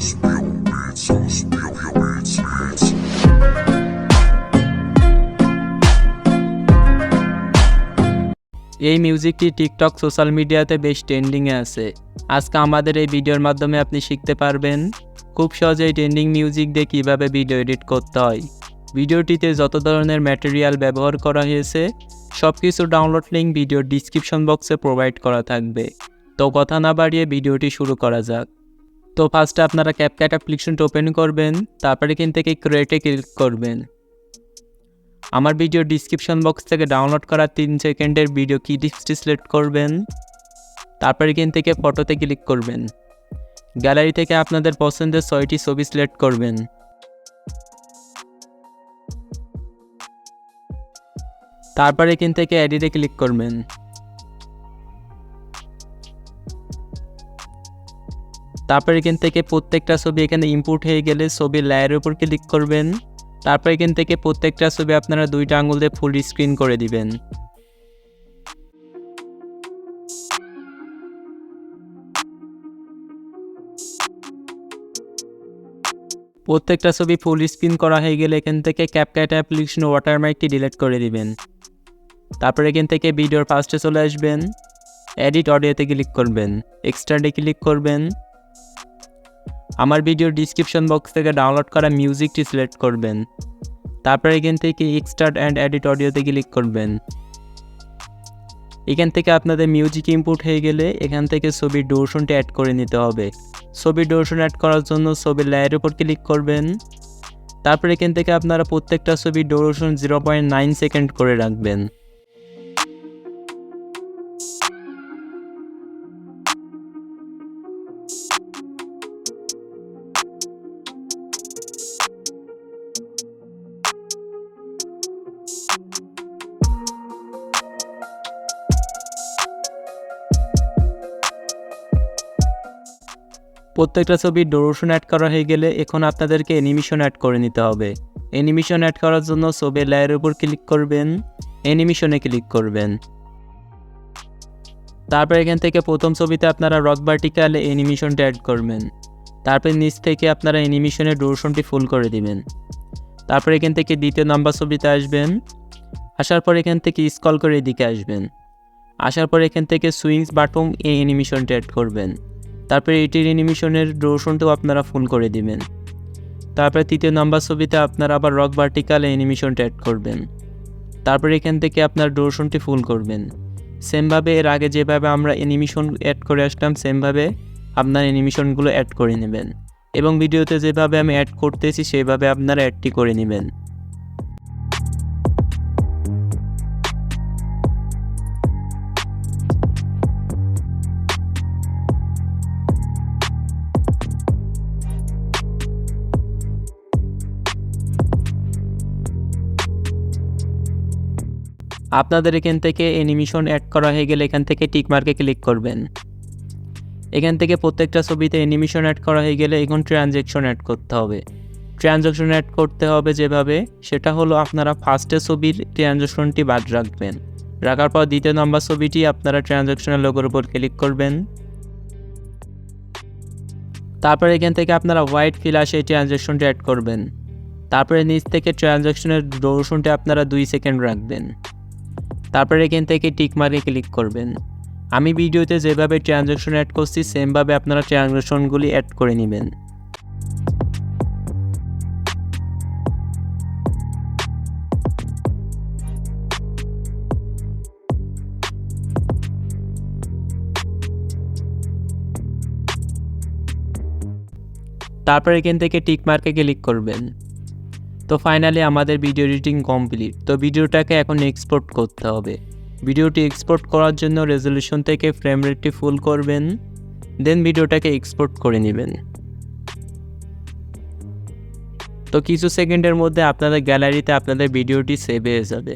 এই মিউজিকটি TikTok social মিডিয়াতে বেশ ট্রেন্ডিংয়ে আছে। আজকে আমাদের এই ভিডিওর মাধ্যমে আপনি শিখতে পারবেন খুব সহজেই ট্রেন্ডিং মিউজিক দিয়ে কীভাবে ভিডিও এডিট করতে হয়। ভিডিওটিতে যত ধরনের ম্যাটেরিয়াল ব্যবহার করা হয়েছে সব কিছু ডাউনলোড লিঙ্ক ভিডিওর ডিসক্রিপশন বক্সে প্রোভাইড করা থাকবে। তো কথা না বাড়িয়ে ভিডিওটি শুরু করা যাক। তো ফার্স্টে আপনারা ক্যাপকাট অ্যাপ্লিকেশনটা ওপেন করবেন, তারপরে এখান থেকে ক্রিয়েটে ক্লিক করবেন। আমার ভিডিও ডিসক্রিপশন বক্স থেকে ডাউনলোড করা 3 সেকেন্ডের ভিডিও ক্লিপসটি সিলেক্ট করবেন, তারপর এখান থেকে ফটোতে ক্লিক করবেন। গ্যালারি থেকে আপনাদের পছন্দের 6টি ছবি সিলেক্ট করবেন। তারপর এখান থেকে এডিটে ক্লিক করবেন। তারপর এখান থেকে প্রত্যেকটা ছবি এখানে ইনপুট হয়ে গেলে ছবির লেয়ারের উপর ক্লিক করবেন। তারপর এখান থেকে প্রত্যেকটা ছবি আপনারা 2টা আঙুল দিয়ে ফুল স্ক্রিন করে দিবেন। প্রত্যেকটা ছবি ফুল স্ক্রিন করা হয়ে গেলে এখান থেকে ক্যাপকাট অ্যাপ্লিকেশন ওয়াটারমার্কটি ডিলিট করে দিবেন। তারপর এখান থেকে ভিডিওর ফার্স্টে চলে আসবেন, এডিট অডিওতে ক্লিক করবেন, এক্সট্রাডে ক্লিক করবেন। আমার ভিডিওর ডিসক্রিপশন বক্স থেকে ডাউনলোড করা মিউজিকটি সিলেক্ট করবেন। তারপর এখান থেকে এক্সট্রাক্ট অ্যান্ড এডিট অডিওতে ক্লিক করবেন। এখান থেকে আপনাদের মিউজিক ইনপুট হয়ে গেলে এখান থেকে ছবির ডিউরেশনটি অ্যাড করে নিতে হবে। ছবির ডিউরেশন অ্যাড করার জন্য ছবির লেয়ারের উপর ক্লিক করবেন। তারপর এখান থেকে আপনারা প্রত্যেকটা ছবির ডিউরেশন 0.9 সেকেন্ড করে রাখবেন। প্রত্যেকটা ছবির ডিউরেশন অ্যাড করা হয়ে গেলে এখন আপনাদেরকে অ্যানিমেশন অ্যাড করে নিতে হবে। অ্যানিমেশন অ্যাড করার জন্য ছবির লেয়ারের উপর ক্লিক করবেন, অ্যানিমেশনে ক্লিক করবেন। তারপর এখান থেকে প্রথম ছবিতে আপনারা রক ভার্টিক্যালে অ্যানিমেশনটা অ্যাড করবেন। তারপর নিচ থেকে আপনারা অ্যানিমেশনের ডিউরেশনটি ফুল করে দিবেন। তারপর এখান থেকে দ্বিতীয় নাম্বার ছবিতে আসবেন, আসার পর এখান থেকে স্ক্রল করে এদিকে আসবেন। আসার পর এখান থেকে সুইংস বাটন এই অ্যানিমেশনটা অ্যাড করবেন। তারপরে এটির অ্যানিমেশনের ডিউরেশনটাও আপনারা ফুল করে দিবেন। তারপরে তৃতীয় নাম্বার ছবিতে আপনারা আবার রক ভার্টিক্যাল অ্যানিমেশনটা অ্যাড করবেন। তারপরে এখান থেকে আপনার ডিউরেশনটি ফুল করবেন। সেমভাবে এর আগে যেভাবে আমরা অ্যানিমেশন অ্যাড করে আসলাম সেমভাবে আপনার অ্যানিমেশনগুলো অ্যাড করে নেবেন এবং ভিডিওতে যেভাবে আমি অ্যাড করতেছি সেভাবে আপনারা অ্যাডটি করে নেবেন। আপনাদের এখান থেকে অ্যানিমেশন অ্যাড করা হয়ে গেলে এখান থেকে টিক মার্কে ক্লিক করবেন। এখান থেকে প্রত্যেকটা ছবিতে অ্যানিমেশন অ্যাড করা হয়ে গেলে এখন ট্রানজ্যাকশন অ্যাড করতে হবে। ট্রানজ্যাকশন অ্যাড করতে হবে যেভাবে, সেটা হলো আপনারা ফার্স্টে ছবির ট্রানজ্যাকশনটি বাদ রাখবেন। রাখার পর দ্বিতীয় নাম্বার ছবিটি আপনারা ট্রানজ্যাকশনের লোগোর উপর ক্লিক করবেন। তারপর এখান থেকে আপনারা হোয়াইট ফিলাসে এই ট্রানজ্যাকশনটি অ্যাড করবেন। তারপরে নিচ থেকে ট্রানজ্যাকশনের ডিউরেশনটি আপনারা 2 সেকেন্ড রাখবেন। তারপরে এখান থেকে টিক মার্কে ক্লিক করবেন। আমি ভিডিওতে যেভাবে ট্রানজ্যাকশন অ্যাড করছি সেমভাবে আপনারা ট্রানজ্যাকশনগুলি অ্যাড করে নেবেন। তারপর এখান থেকে টিক মার্কে ক্লিক করবেন। তো ফাইনালি আমাদের ভিডিও এডিটিং কমপ্লিট। তো ভিডিওটাকে এখন এক্সপোর্ট করতে হবে। ভিডিওটি এক্সপোর্ট করার জন্য রেজোলিউশন থেকে ফ্রেম রেটটি ফুল করবেন, দেন ভিডিওটাকে এক্সপোর্ট করে নেবেন। তো কিছু সেকেন্ডের মধ্যে আপনাদের গ্যালারিতে আপনাদের ভিডিওটি সেভ হয়ে যাবে।